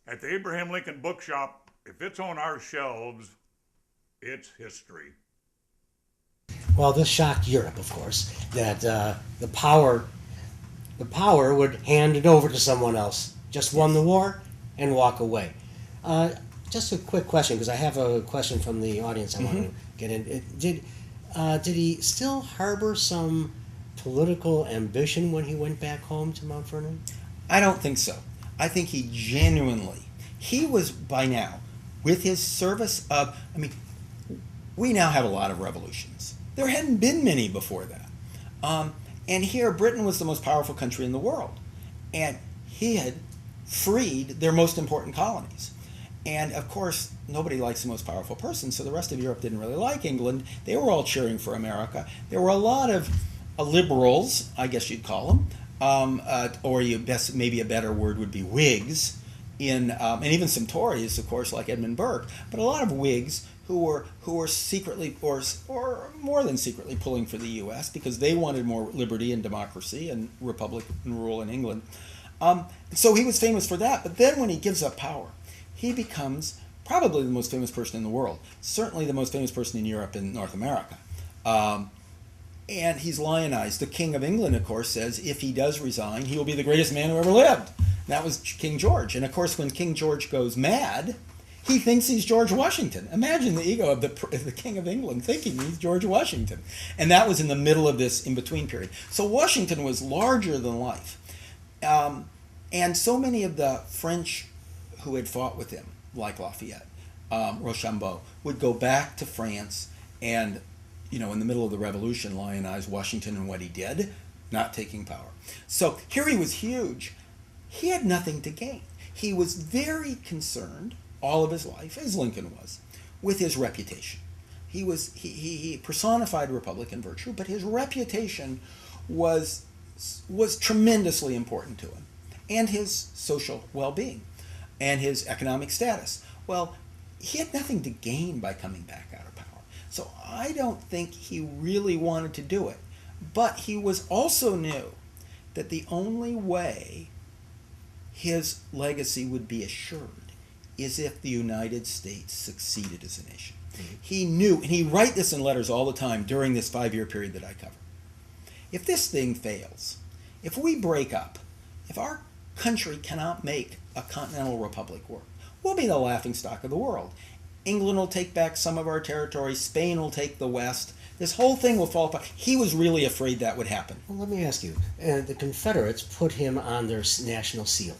At the Abraham Lincoln Bookshop, if it's on our shelves, it's history. Well, this shocked Europe, of course, that the power would hand it over to someone else. Just won the war and walk away. Uh, just a quick question, because I have a question from the audience I want to get in. Did he still harbor some political ambition when he went back home to Mount Vernon? I don't think so. I think he was by now, with his service of, we now have a lot of revolutions. There hadn't been many before that. And here, Britain was the most powerful country in the world. And he had freed their most important colonies. And of course, nobody likes the most powerful person, so the rest of Europe didn't really like England. They were all cheering for America. There were a lot of liberals, I guess you'd call them, or maybe a better word would be Whigs, and even some Tories, of course, like Edmund Burke, but a lot of Whigs who were secretly or more than secretly pulling for the U.S. because they wanted more liberty and democracy and Republican rule in England. So he was famous for that. But then when he gives up power, he becomes probably the most famous person in the world, certainly the most famous person in Europe and North America. And he's lionized. The King of England, of course, says if he does resign, he will be the greatest man who ever lived. That was King George. And of course, when King George goes mad, he thinks he's George Washington. Imagine the ego of the King of England thinking he's George Washington. And that was in the middle of this in-between period. So Washington was larger than life. And so many of the French who had fought with him, like Lafayette, Rochambeau, would go back to France and, in the middle of the revolution, lionize Washington and what he did, not taking power. So here he was huge. He had nothing to gain. He was very concerned all of his life, as Lincoln was, with his reputation. He personified Republican virtue, but his reputation was tremendously important to him, and his social well-being, and his economic status. Well, he had nothing to gain by coming back out of power. So I don't think he really wanted to do it. But he was also knew that the only way his legacy would be assured is if the United States succeeded as a nation. Mm-hmm. He knew, and he write this in letters all the time during this 5-year period that I cover. If this thing fails, if we break up, if our country cannot make a continental republic work, we'll be the laughingstock of the world. England will take back some of our territory. Spain will take the West. This whole thing will fall apart. He was really afraid that would happen. Well, let me ask you. The Confederates put him on their national seal.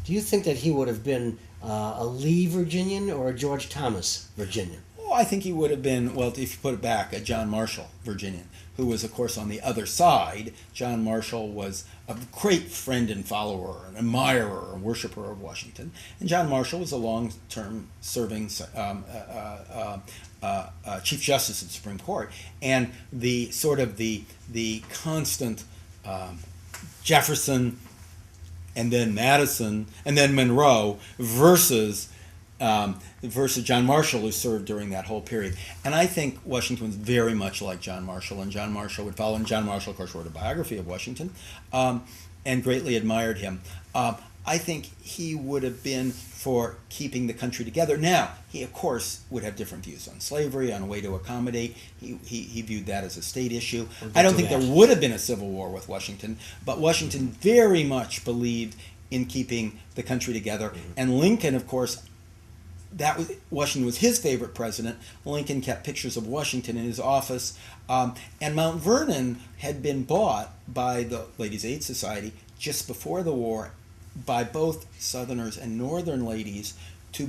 Do you think that he would have been a Lee Virginian or a George Thomas Virginian? Oh, I think he would have been, well, if you put it back, a John Marshall Virginian, who was, of course, on the other side. John Marshall was a great friend and follower, an admirer and worshiper of Washington. And John Marshall was a long-term serving Chief Justice of the Supreme Court. And the constant Jefferson and then Madison and then Monroe versus John Marshall, who served during that whole period. And I think Washington was very much like John Marshall, and John Marshall would follow. And John Marshall, of course, wrote a biography of Washington and greatly admired him. I think he would have been for keeping the country together. Now, he, of course, would have different views on slavery, on a way to accommodate. He viewed that as a state issue. I don't think there would have been a civil war with Washington, but Washington very much believed in keeping the country together. Mm-hmm. And Lincoln, of course, Washington was his favorite president. Lincoln kept pictures of Washington in his office. And Mount Vernon had been bought by the Ladies' Aid Society just before the war by both Southerners and Northern ladies to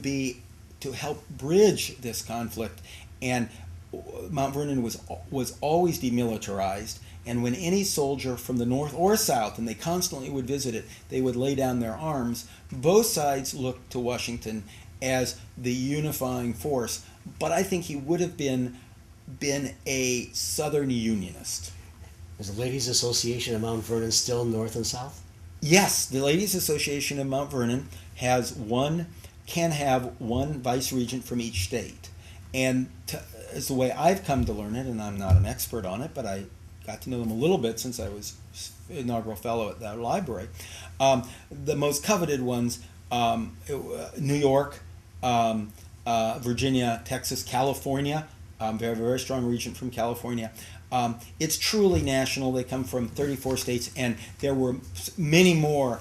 help bridge this conflict. And Mount Vernon was always demilitarized. And when any soldier from the North or South, and they constantly would visit it, they would lay down their arms. Both sides looked to Washington as the unifying force, but I think he would have been a Southern Unionist. Is the Ladies Association of Mount Vernon still North and South? Yes, the Ladies Association of Mount Vernon can have one vice regent from each state, and as the way I've come to learn it, and I'm not an expert on it, but I got to know them a little bit since I was inaugural fellow at that library. The most coveted ones New York, Virginia, Texas, California. Very, very strong region from California. It's truly national. They come from 34 states, and there were many more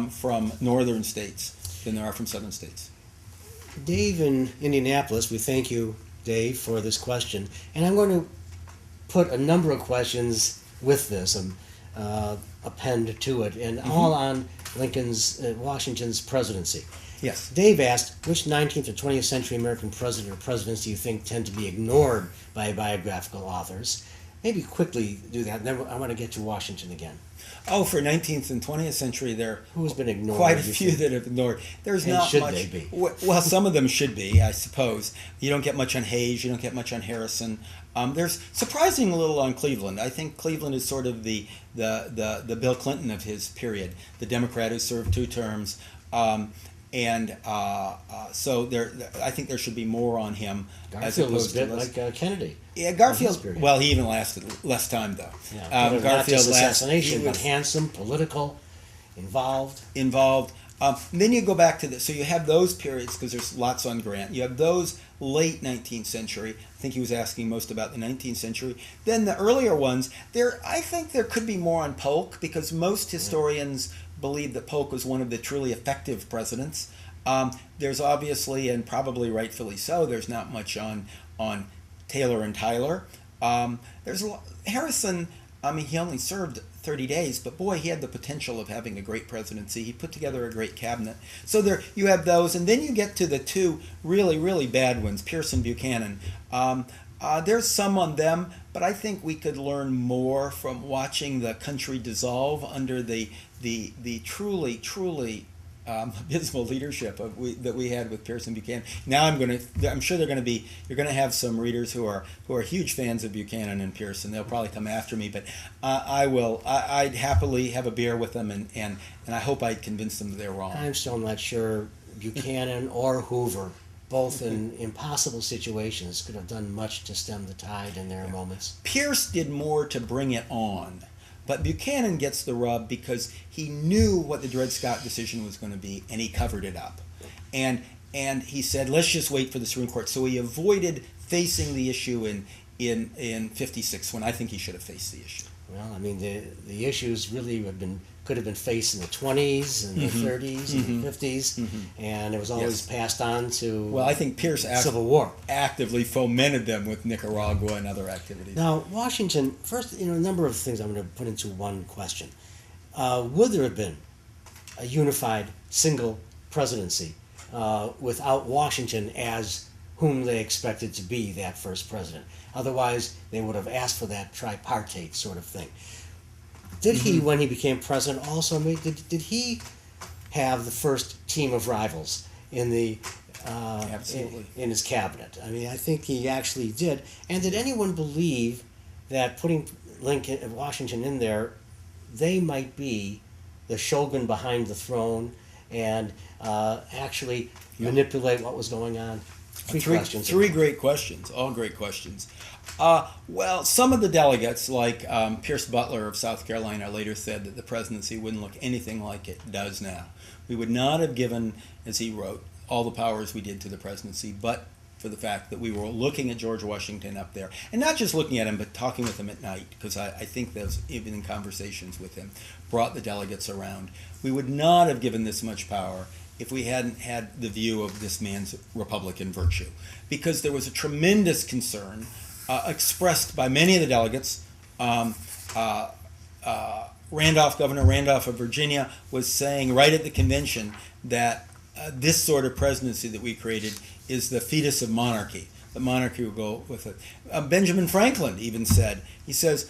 from northern states than there are from southern states. Dave in Indianapolis, we thank you, Dave, for this question. And I'm going to put a number of questions with this append to it, and all on Washington's presidency. Yes. Dave asked, which 19th or 20th century American president or presidents do you think tend to be ignored by biographical authors? Maybe quickly do that, and then I want to get to Washington again. Oh, for 19th and 20th century, there Who's been ignored? quite a few that have ignored. There's And not should much. they be? Well, some of them should be, I suppose. You don't get much on Hayes. You don't get much on Harrison. There's surprising little on Cleveland. I think Cleveland is sort of the Bill Clinton of his period, the Democrat who served 2 terms. So I think there should be more on him. Garfield was a bit like Kennedy. Yeah, His Garfield. period. Well, he even lasted less time though. Yeah, not Garfield just assassination, he but was handsome, political, involved. Then you go back to this. So you have those periods because there's lots on Grant. You have those late 19th century. I think he was asking most about the 19th century. Then the earlier ones. I think there could be more on Polk because most historians believe that Polk was one of the truly effective presidents. There's obviously, and probably rightfully so, there's not much on Taylor and Tyler. There's Harrison. I mean, he only served 30 days, but boy, he had the potential of having a great presidency. He put together a great cabinet. So there you have those, and then you get to the 2 really, really bad ones, Pierce and Buchanan. There's some on them, but I think we could learn more from watching the country dissolve under the truly, truly abysmal leadership that we had with Pierce and Buchanan. Now I'm sure you're going to have some readers who are huge fans of Buchanan and Pierce, and they'll probably come after me. But I'd happily have a beer with them, and I hope I'd convince them that they're wrong. I'm still not sure Buchanan or Hoover, both in impossible situations, could have done much to stem the tide in their moments. Pierce did more to bring it on. But Buchanan gets the rub because he knew what the Dred Scott decision was going to be, and he covered it up. And he said, let's just wait for the Supreme Court. So he avoided facing the issue in 56, when I think he should have faced the issue. Well, I mean, the issues really could have been faced in the 20s and the 30s and the 50s, and it was always passed on to Well, I think Pierce Civil War. actively fomented them with Nicaragua and other activities. Now, Washington, first, a number of things I'm going to put into one question. Would there have been a unified single presidency without Washington as whom they expected to be that first president? Otherwise, they would have asked for that tripartite sort of thing. Did he, when he became president, also did he have the first team of rivals in the Absolutely. in his cabinet? I mean, I think he actually did. And did anyone believe that putting Washington in there, they might be the shogun behind the throne and actually manipulate what was going on? Three questions. Three great questions, all great questions. Well, some of the delegates, like Pierce Butler of South Carolina, later said that the presidency wouldn't look anything like it does now. We would not have given, as he wrote, all the powers we did to the presidency, but for the fact that we were looking at George Washington up there. And not just looking at him, but talking with him at night, because I think those, even in conversations with him, brought the delegates around. We would not have given this much power if we hadn't had the view of this man's Republican virtue. Because there was a tremendous concern expressed by many of the delegates. Governor Randolph of Virginia was saying right at the convention that this sort of presidency that we created is the fetus of monarchy. The monarchy will go with it. Benjamin Franklin even said, he says,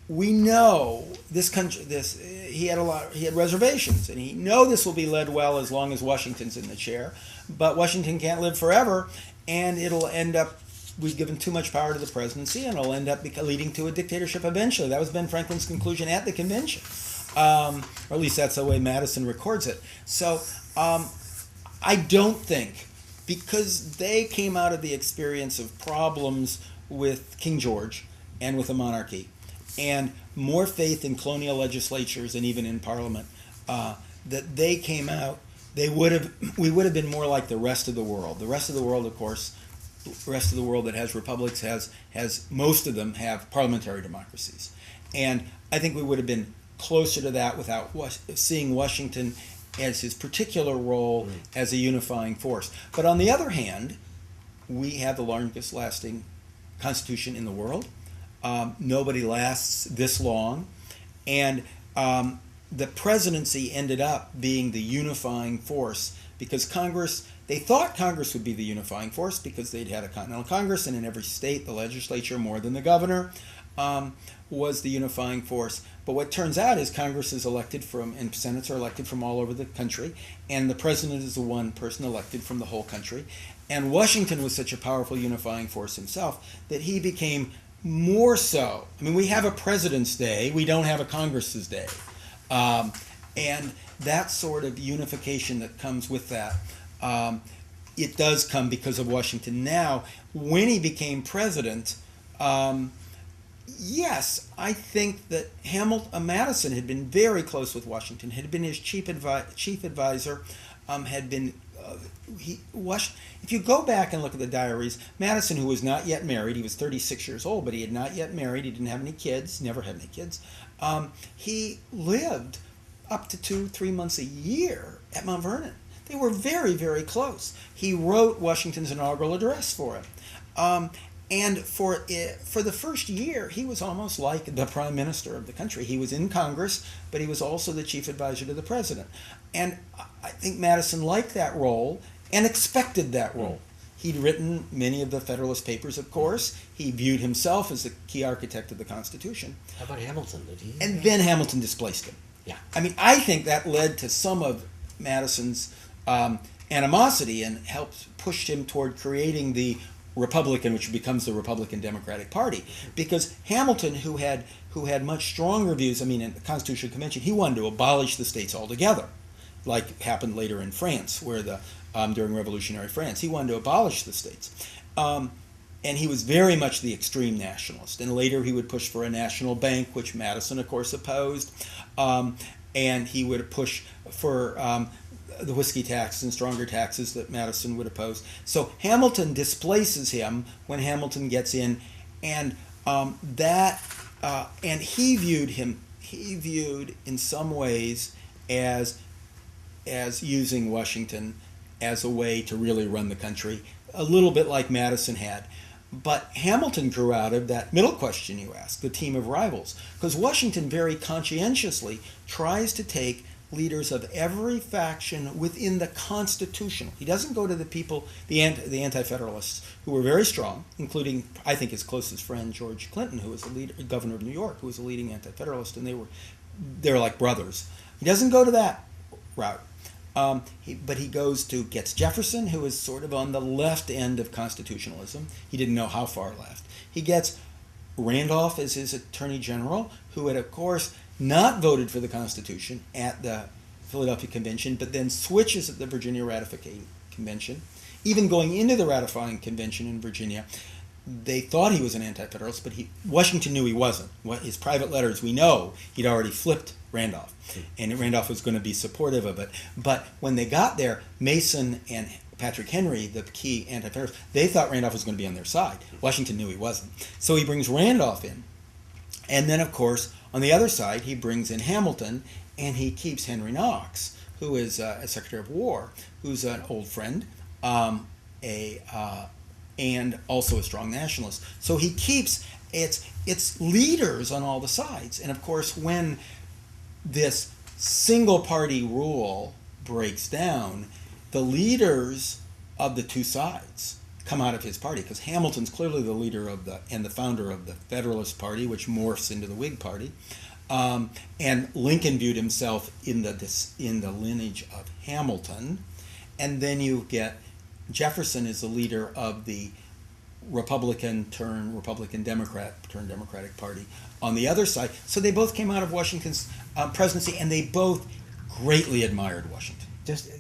we know this country, he had reservations, and he know this will be led well as long as Washington's in the chair, but Washington can't live forever, and it'll end up, we've given too much power to the presidency, and it'll end up leading to a dictatorship eventually. That was Ben Franklin's conclusion at the convention. Or at least that's the way Madison records it. So I don't think, because they came out of the experience of problems with King George and with the monarchy, and more faith in colonial legislatures and even in Parliament, that they came out we would have been more like the rest of the world. The rest of the world, of course, the rest of the world that has republics has most of them have parliamentary democracies, and I think we would have been closer to that without seeing Washington as his particular role as a unifying force. But on the other hand, we have the longest lasting constitution in the world. Nobody lasts this long, and the presidency ended up being the unifying force because they thought Congress would be the unifying force because they'd had a Continental Congress, and in every state the legislature, more than the governor, was the unifying force. But what turns out is Congress is elected from, and senates are elected from all over the country, and the president is the one person elected from the whole country. And Washington was such a powerful unifying force himself that he became more so. I mean, we have a President's Day, we don't have a Congress's Day. And that sort of unification that comes with that, it does come because of Washington. Now, when he became president, yes, I think that Madison had been very close with Washington, had been his chief advisor, had been if you go back and look at the diaries, Madison, who was not yet married, he was 36 years old, but he had not yet married, he didn't have any kids, never had any kids, he lived up to 2-3 months a year at Mount Vernon. They were very, very close. He wrote Washington's inaugural address for him. And for the first year, he was almost like the prime minister of the country. He was in Congress, but he was also the chief advisor to the president. And I think Madison liked that role and expected that role. He'd written many of the Federalist Papers, of course. He viewed himself as the key architect of the Constitution. How about Hamilton? Did he? And then Hamilton displaced him. Yeah. I mean, I think that led to some of Madison's animosity and helped push him toward creating the Republican, which becomes the Republican Democratic Party, because Hamilton, who had much stronger views, I mean, in the Constitutional Convention, he wanted to abolish the states altogether, like happened later in France, where during Revolutionary France, he wanted to abolish the states, and he was very much the extreme nationalist. And later, he would push for a national bank, which Madison, of course, opposed, and he would push for the whiskey tax and stronger taxes that Madison would oppose. So Hamilton displaces him when Hamilton gets in, and and he viewed in some ways as using Washington as a way to really run the country, a little bit like Madison had. But Hamilton grew out of that middle question you asked, the team of rivals, because Washington very conscientiously tries to take leaders of every faction within the Constitution. He doesn't go to the people, the anti-federalists, who were very strong, including, I think, his closest friend, George Clinton, who was the governor of New York, who was a leading anti-federalist, and they were like brothers. He doesn't go to that route. But he gets Jefferson, who is sort of on the left end of constitutionalism. He didn't know how far left. He gets Randolph as his attorney general, who had, of course, not voted for the Constitution at the Philadelphia Convention, but then switches at the Virginia Ratifying Convention. Even going into the ratifying convention in Virginia, they thought he was an anti-federalist, but Washington knew he wasn't. His private letters, we know he'd already flipped Randolph, and Randolph was going to be supportive of it. But when they got there, Mason and Patrick Henry, the key anti-federalists, they thought Randolph was going to be on their side. Washington knew he wasn't. So he brings Randolph in. And then, of course, on the other side, he brings in Hamilton, and he keeps Henry Knox, who is a Secretary of War, who's an old friend, and also a strong nationalist. So he keeps its leaders on all the sides. And, of course, when this single-party rule breaks down, the leaders of the two sides come out of his party, because Hamilton's clearly the leader and the founder of the Federalist Party, which morphs into the Whig Party, and Lincoln viewed himself in the lineage of Hamilton, and then you get Jefferson is the leader of the Republican Democrat turn Democratic Party on the other side. So they both came out of Washington's presidency, and they both greatly admired Washington. Just